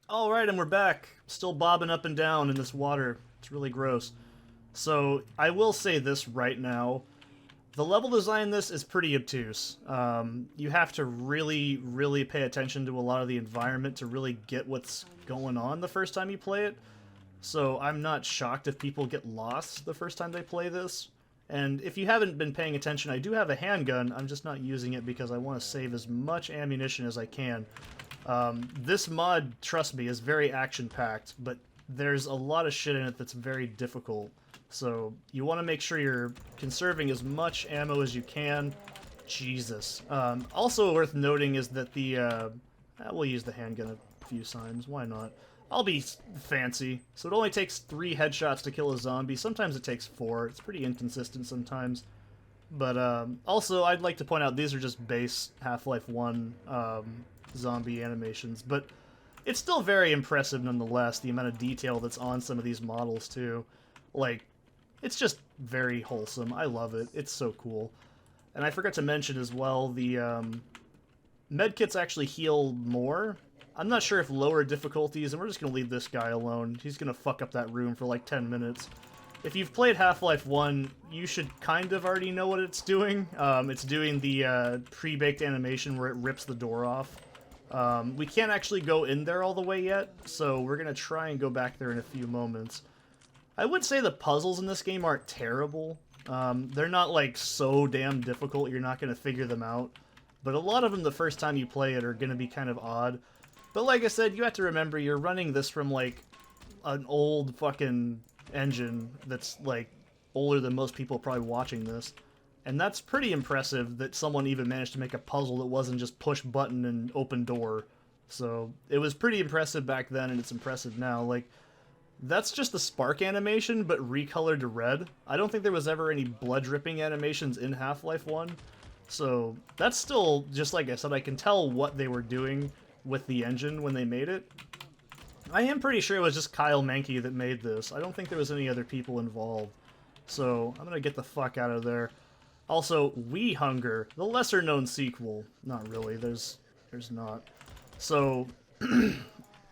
Alright, and we're back. Still bobbing up and down in this water. It's really gross. So, I will say this right now. The level design in this is pretty obtuse. You have to really pay attention to a lot of the environment to really get what's going on the first time you play it. So, I'm not shocked if people get lost the first time they play this. And if you haven't been paying attention, I do have a handgun. I'm just not using it because I want to save as much ammunition as I can. This mod, trust me, is very action-packed, but there's a lot of shit in it that's very difficult. So you want to make sure you're conserving as much ammo as you can. Jesus. Also worth noting is that the... we'll use the handgun a few times, why not? I'll be fancy. So it only takes 3 headshots to kill a zombie. Sometimes it takes 4. It's pretty inconsistent sometimes. But also, I'd like to point out these are just base Half-Life 1 zombie animations. But it's still very impressive nonetheless, the amount of detail that's on some of these models too. Like, it's just very wholesome. I love it. It's so cool. And I forgot to mention as well, the medkits actually heal more. I'm not sure if lower difficulties, and we're just going to leave this guy alone. He's going to fuck up that room for like 10 minutes. If you've played Half-Life 1, you should kind of already know what it's doing. It's doing the pre-baked animation where it rips the door off. We can't actually go in there all the way yet, so we're going to try and go back there in a few moments. I would say the puzzles in this game aren't terrible. They're not like so damn difficult you're not going to figure them out. But a lot of them the first time you play it are going to be kind of odd. But like I said, you have to remember you're running this from like an old fucking engine that's like older than most people probably watching this. And that's pretty impressive that someone even managed to make a puzzle that wasn't just push button and open door. So it was pretty impressive back then, and it's impressive now. Like, that's just the spark animation, but recolored to red. I don't think there was ever any blood dripping animations in Half-Life 1. So that's still, just like I said, I can tell what they were doing with the engine when they made it. I am pretty sure it was just Kyle Menke that made this. I don't think there was any other people involved. So I'm gonna get the fuck out of there. Also, We Hunger, the lesser-known sequel. Not really, there's not. So,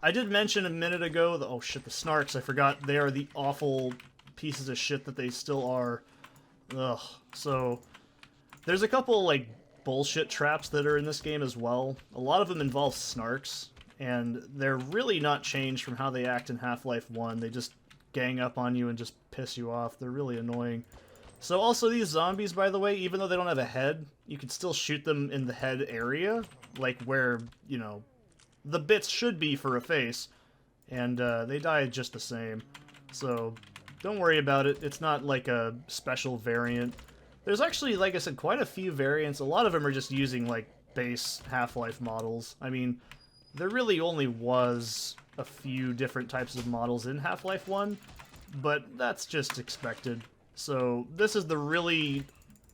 I did mention a minute ago, oh shit, the Snarks, I forgot, they are the awful pieces of shit that they still are. Ugh. So, there's a couple, like, bullshit traps that are in this game as well. A lot of them involve Snarks, and they're really not changed from how they act in Half-Life 1. They just gang up on you and just piss you off. They're really annoying. So also these zombies, by the way, even though they don't have a head, you can still shoot them in the head area, like where, you know, the bits should be for a face, and they die just the same. So don't worry about it. It's not like a special variant. There's actually, like I said, quite a few variants. A lot of them are just using, like, base Half-Life models. I mean, there really only was a few different types of models in Half-Life 1, but that's just expected. So, this is the really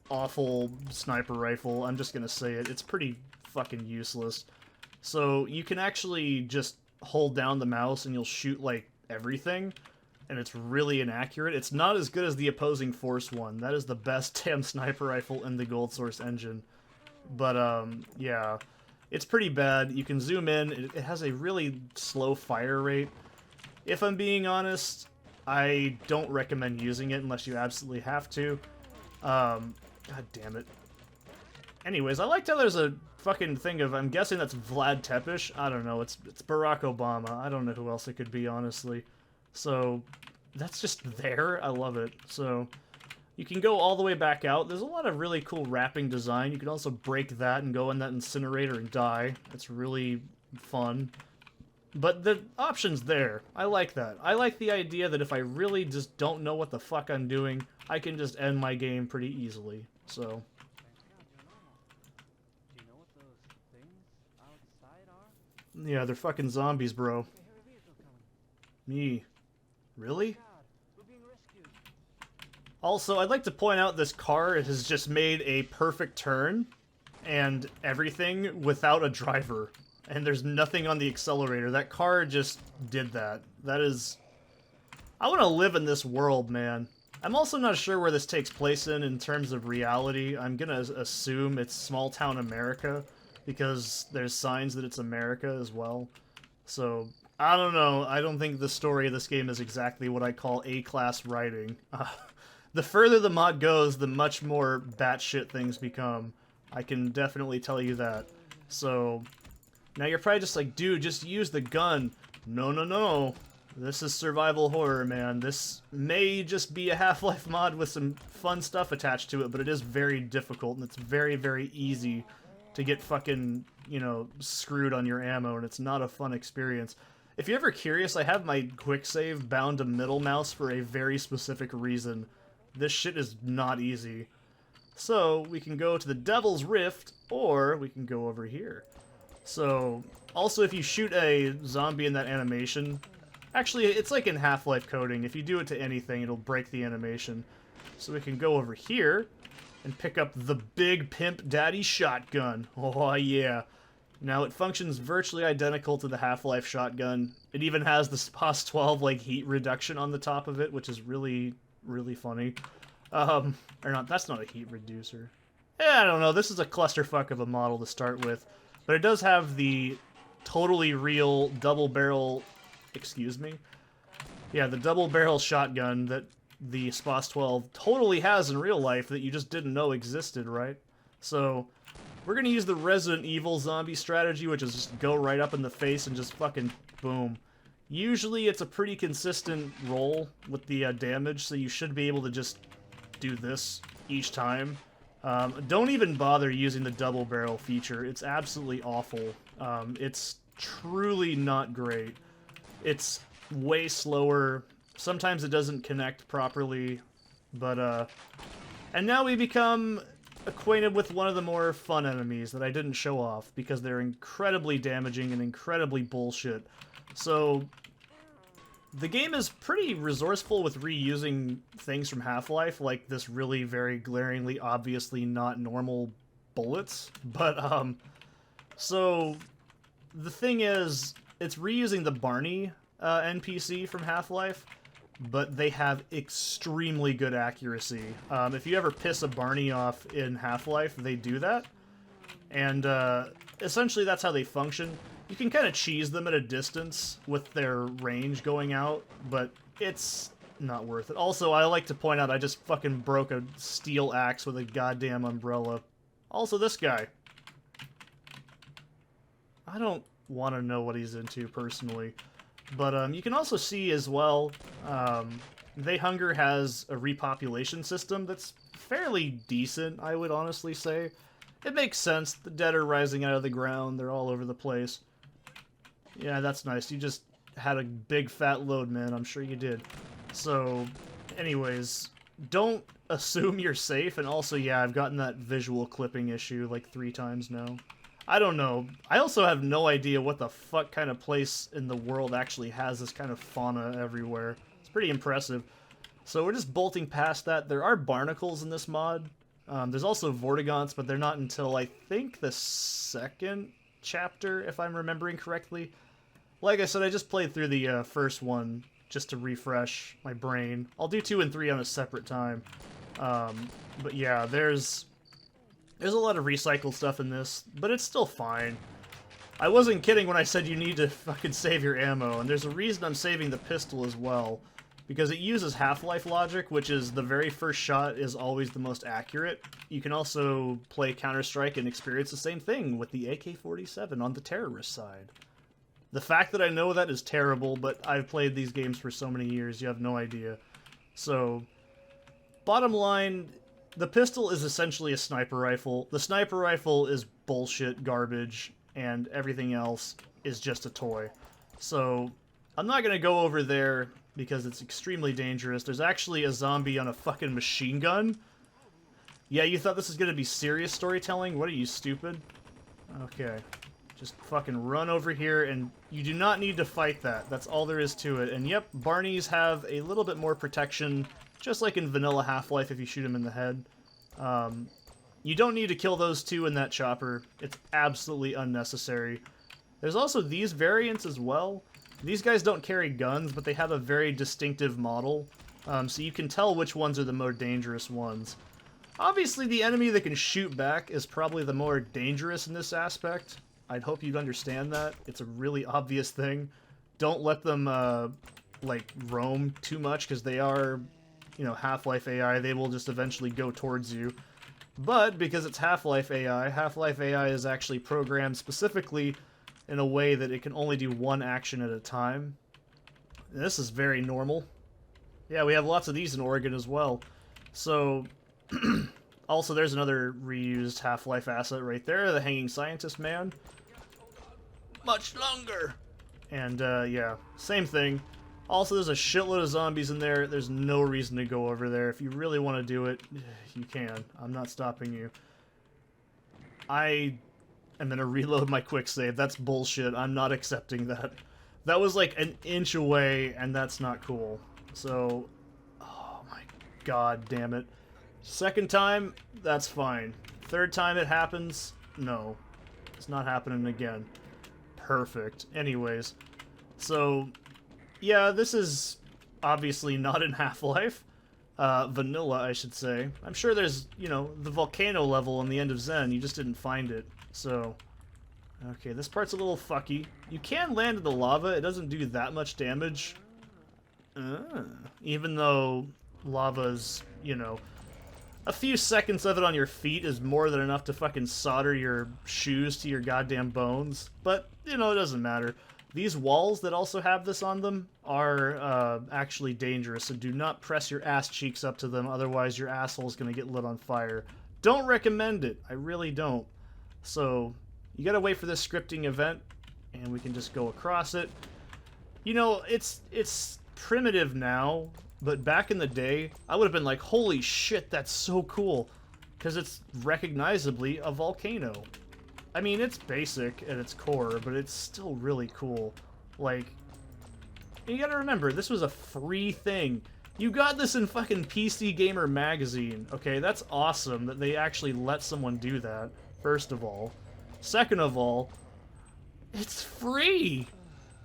awful sniper rifle. I'm just gonna say it. It's pretty fucking useless. So, you can actually just hold down the mouse and you'll shoot, like, everything. And it's really inaccurate. It's not as good as the Opposing Force one. That is the best damn sniper rifle in the Gold Source engine. But, yeah. It's pretty bad. You can zoom in. It has a really slow fire rate. If I'm being honest, I don't recommend using it unless you absolutely have to. God damn it. Anyways, I liked how there's a fucking thing of, I'm guessing that's Vlad Tepes. I don't know, it's Barack Obama. I don't know who else it could be, honestly. So, that's just there. I love it. So, you can go all the way back out. There's a lot of really cool wrapping design. You can also break that and go in that incinerator and die. It's really fun. But the option's there. I like that. I like the idea that if I really just don't know what the fuck I'm doing, I can just end my game pretty easily. So. Yeah, they're fucking zombies, bro. Me. Really? Also, I'd like to point out this car has just made a perfect turn and everything without a driver. And there's nothing on the accelerator. That car just did that. That is... I want to live in this world, man. I'm also not sure where this takes place in terms of reality. I'm gonna assume it's small-town America, because there's signs that it's America as well. So, I don't know. I don't think the story of this game is exactly what I call A-class writing. The further the mod goes, the much more batshit things become. I can definitely tell you that. So, now you're probably just like, dude, just use the gun. No, no, no. This is survival horror, man. This may just be a Half-Life mod with some fun stuff attached to it, but it is very difficult, and it's very, very easy to get fucking, you know, screwed on your ammo, and it's not a fun experience. If you're ever curious, I have my quick save bound to middle mouse for a very specific reason. This shit is not easy. So, we can go to the Devil's Rift, or we can go over here. So, also if you shoot a zombie in that animation, actually it's like in Half-Life coding, if you do it to anything, it'll break the animation. So we can go over here, and pick up the Big Pimp Daddy Shotgun. Oh yeah. Now it functions virtually identical to the Half-Life shotgun. It even has the SPOS 12 like heat reduction on the top of it, which is really, really funny. Or not, that's not a heat reducer. Yeah, I don't know, this is a clusterfuck of a model to start with. But it does have the totally real double barrel, excuse me? Yeah, the double barrel shotgun that the SPOS 12 totally has in real life that you just didn't know existed, right? So, we're gonna use the Resident Evil zombie strategy, which is just go right up in the face and just fucking boom. Usually it's a pretty consistent roll with the damage, so you should be able to just do this each time. Don't even bother using the double barrel feature. It's absolutely awful. It's truly not great. It's way slower. Sometimes it doesn't connect properly, but, and now we become acquainted with one of the more fun enemies that I didn't show off, because they're incredibly damaging and incredibly bullshit. So, the game is pretty resourceful with reusing things from Half-Life, like this really very glaringly, obviously not normal bullets, but, so, the thing is, it's reusing the Barney NPC from Half-Life, but they have extremely good accuracy. If you ever piss a Barney off in Half-Life, they do that. And essentially that's how they function. You can kind of cheese them at a distance with their range going out, but it's not worth it. Also, I like to point out I just fucking broke a steel axe with a goddamn umbrella. Also, this guy. I don't want to know what he's into, personally. But you can also see as well, They Hunger has a repopulation system that's fairly decent, I would honestly say. It makes sense. The dead are rising out of the ground. They're all over the place. Yeah, that's nice. You just had a big fat load, man. I'm sure you did. So, anyways, don't assume you're safe. And also, yeah, I've gotten that visual clipping issue like 3 times now. I don't know. I also have no idea what the fuck kind of place in the world actually has this kind of fauna everywhere. It's pretty impressive. So we're just bolting past that. There are barnacles in this mod. There's also vortigaunts, but they're not until, I think, the 2nd chapter, if I'm remembering correctly. Like I said, I just played through the first one just to refresh my brain. I'll do 2 and 3 on a separate time. But yeah, there's a lot of recycled stuff in this, but it's still fine. I wasn't kidding when I said you need to fucking save your ammo, and there's a reason I'm saving the pistol as well. Because it uses Half-Life logic, which is the very first shot is always the most accurate. You can also play Counter-Strike and experience the same thing with the AK-47 on the terrorist side. The fact that I know that is terrible, but I've played these games for so many years, you have no idea. So, bottom line, the pistol is essentially a sniper rifle. The sniper rifle is bullshit garbage, and everything else is just a toy. So, I'm not going to go over there because it's extremely dangerous. There's actually a zombie on a fucking machine gun. Yeah, you thought this was going to be serious storytelling? What are you, stupid? Okay. Just fucking run over here, and you do not need to fight that. That's all there is to it. And yep, Barneys have a little bit more protection, just like in vanilla Half-Life if you shoot them in the head. You don't need to kill those 2 in that chopper. It's absolutely unnecessary. There's also these variants as well. These guys don't carry guns, but they have a very distinctive model, so you can tell which ones are the more dangerous ones. Obviously, the enemy that can shoot back is probably the more dangerous in this aspect. I'd hope you'd understand that. It's a really obvious thing. don't let them, like, roam too much, because they are, you know, Half-Life AI. They will just eventually go towards you. But because it's Half-Life AI is actually programmed specifically in a way that it can only do one action at a time. And this is very normal. Yeah, we have lots of these in Oregon as well. So, also there's another reused Half-Life asset right there, the Hanging Scientist Man. Much longer! And, yeah, same thing. Also, there's a shitload of zombies in there. There's no reason to go over there. If you really want to do it, you can. I'm not stopping you. I am gonna reload my quick save. That's bullshit. I'm not accepting that. That was like an inch away, and that's not cool. So, oh my god damn it. Second time, that's fine. Third time it happens, no. It's not happening again. Perfect. Anyways, so, yeah, this is obviously not in Half-Life. Vanilla, I should say. I'm sure there's, you know, the volcano level in the end of Zen. You just didn't find it. So, okay, this part's a little fucky. You can land in the lava. It doesn't do that much damage. Even though lava's, you know, a few seconds of it on your feet is more than enough to fucking solder your shoes to your goddamn bones. But, you know, it doesn't matter. These walls that also have this on them are actually dangerous, so do not press your ass cheeks up to them, otherwise your asshole's gonna get lit on fire. Don't recommend it. I really don't. So, you gotta wait for this scripting event, and we can just go across it. You know, it's primitive now, but back in the day, I would have been like, holy shit, that's so cool, because it's recognizably a volcano. I mean, it's basic at its core, but it's still really cool. Like, you gotta remember, this was a free thing. You got this in fucking PC Gamer magazine, okay? That's awesome that they actually let someone do that, first of all. Second of all, it's free!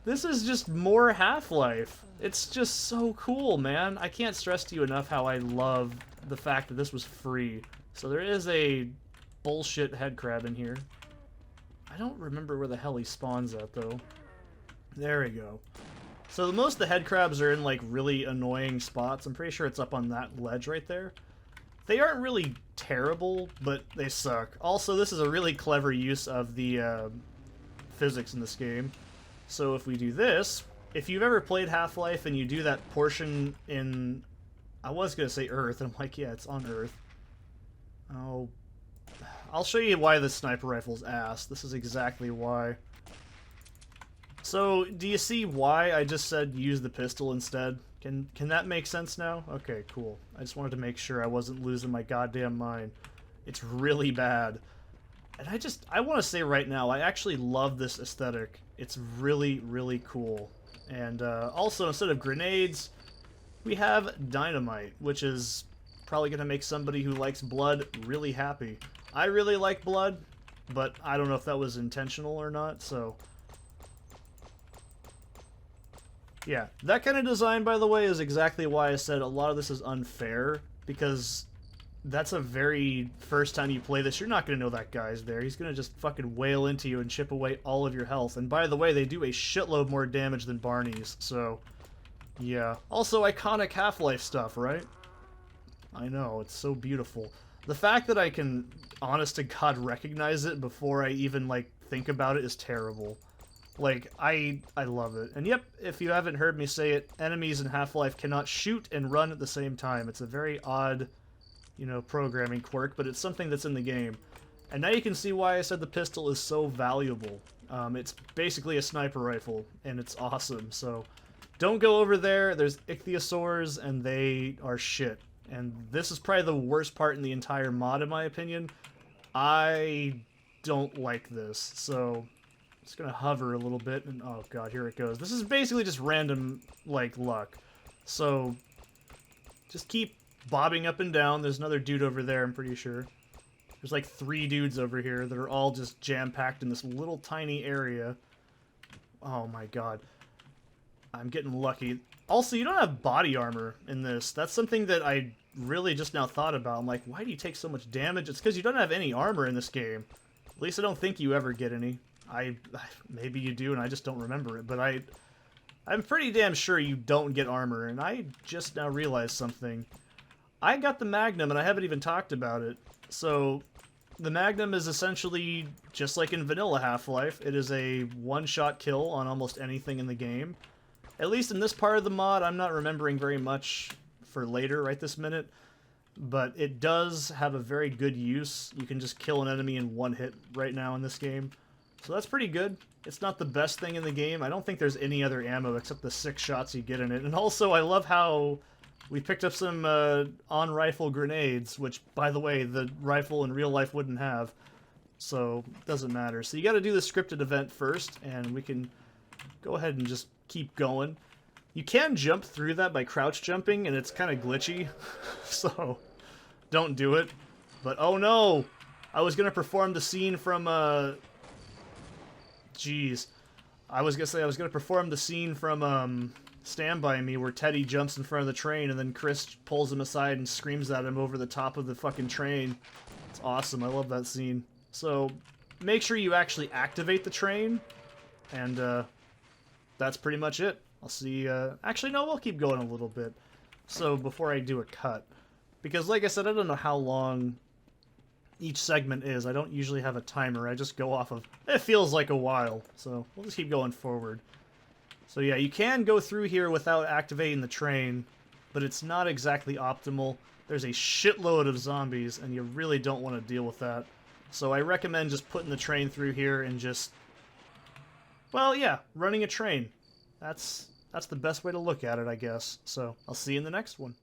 This is just more Half-Life. It's just so cool, man. I can't stress to you enough how I love the fact that this was free. So there is a bullshit headcrab in here. I don't remember where the hell he spawns at, though. There we go. So most of the headcrabs are in, like, really annoying spots. I'm pretty sure it's up on that ledge right there. They aren't really terrible, but they suck. Also, this is a really clever use of the physics in this game. So if we do this, if you've ever played Half-Life and you do that portion in... I was going to say Earth, and I'm like, yeah, it's on Earth. Oh... I'll show you why this sniper rifle's ass. This is exactly why. So, do you see why I just said use the pistol instead? Can that make sense now? Okay, cool. I just wanted to make sure I wasn't losing my goddamn mind. It's really bad. And I want to say right now, I actually love this aesthetic. It's really, really cool. And also, instead of grenades, we have dynamite, which is probably going to make somebody who likes blood really happy. I really like blood, but I don't know if that was intentional or not, so... Yeah, that kind of design, by the way, is exactly why I said a lot of this is unfair, because that's a very first time you play this, you're not going to know that guy's there. He's going to just fucking wail into you and chip away all of your health. And by the way, they do a shitload more damage than Barney's, so... Yeah. Also, iconic Half-Life stuff, right? I know, it's so beautiful. The fact that I can, honest to God, recognize it before I even, like, think about it is terrible. Like, I love it. And yep, if you haven't heard me say it, enemies in Half-Life cannot shoot and run at the same time. It's a very odd, you know, programming quirk, but it's something that's in the game. And now you can see why I said the pistol is so valuable. It's basically a sniper rifle, and it's awesome, so... Don't go over there, there's ichthyosaurs, and they are shit. And this is probably the worst part in the entire mod, in my opinion. I don't like this, so I'm just gonna hover a little bit, and oh god, here it goes. This is basically just random, like, luck. So, just keep bobbing up and down. There's another dude over there, I'm pretty sure. There's like 3 dudes over here that are all just jam-packed in this little tiny area. Oh my god. I'm getting lucky. Also, you don't have body armor in this. That's something that I really just now thought about. I'm like, why do you take so much damage? It's because you don't have any armor in this game. At least I don't think you ever get any. Maybe you do, and I just don't remember it. But I'm pretty damn sure you don't get armor, and I just now realized something. I got the Magnum, and I haven't even talked about it. So, the Magnum is essentially just like in vanilla Half-Life. It is a one-shot kill on almost anything in the game. At least in this part of the mod, I'm not remembering very much for later right this minute. But it does have a very good use. You can just kill an enemy in one hit right now in this game. So that's pretty good. It's not the best thing in the game. I don't think there's any other ammo except the 6 shots you get in it. And also, I love how we picked up some on-rifle grenades, which, by the way, the rifle in real life wouldn't have. So, it doesn't matter. So you gotta do the scripted event first, and we can go ahead and just keep going. You can jump through that by crouch jumping, and it's kind of glitchy. So, don't do it. But, oh no! I was gonna perform the scene from, Jeez. I was gonna perform the scene from, Stand By Me, where Teddy jumps in front of the train, and then Chris pulls him aside and screams at him over the top of the fucking train. It's awesome. I love that scene. So, make sure you actually activate the train, and, that's pretty much it. I'll see, actually, no, we'll keep going a little bit. So, before I do a cut. Because, like I said, I don't know how long each segment is. I don't usually have a timer. I just go off of... It feels like a while. So, we'll just keep going forward. So yeah, you can go through here without activating the train, but it's not exactly optimal. There's a shitload of zombies, and you really don't want to deal with that. So I recommend just putting the train through here and just... Well, yeah, running a train. That's the best way to look at it, I guess. So, I'll see you in the next one.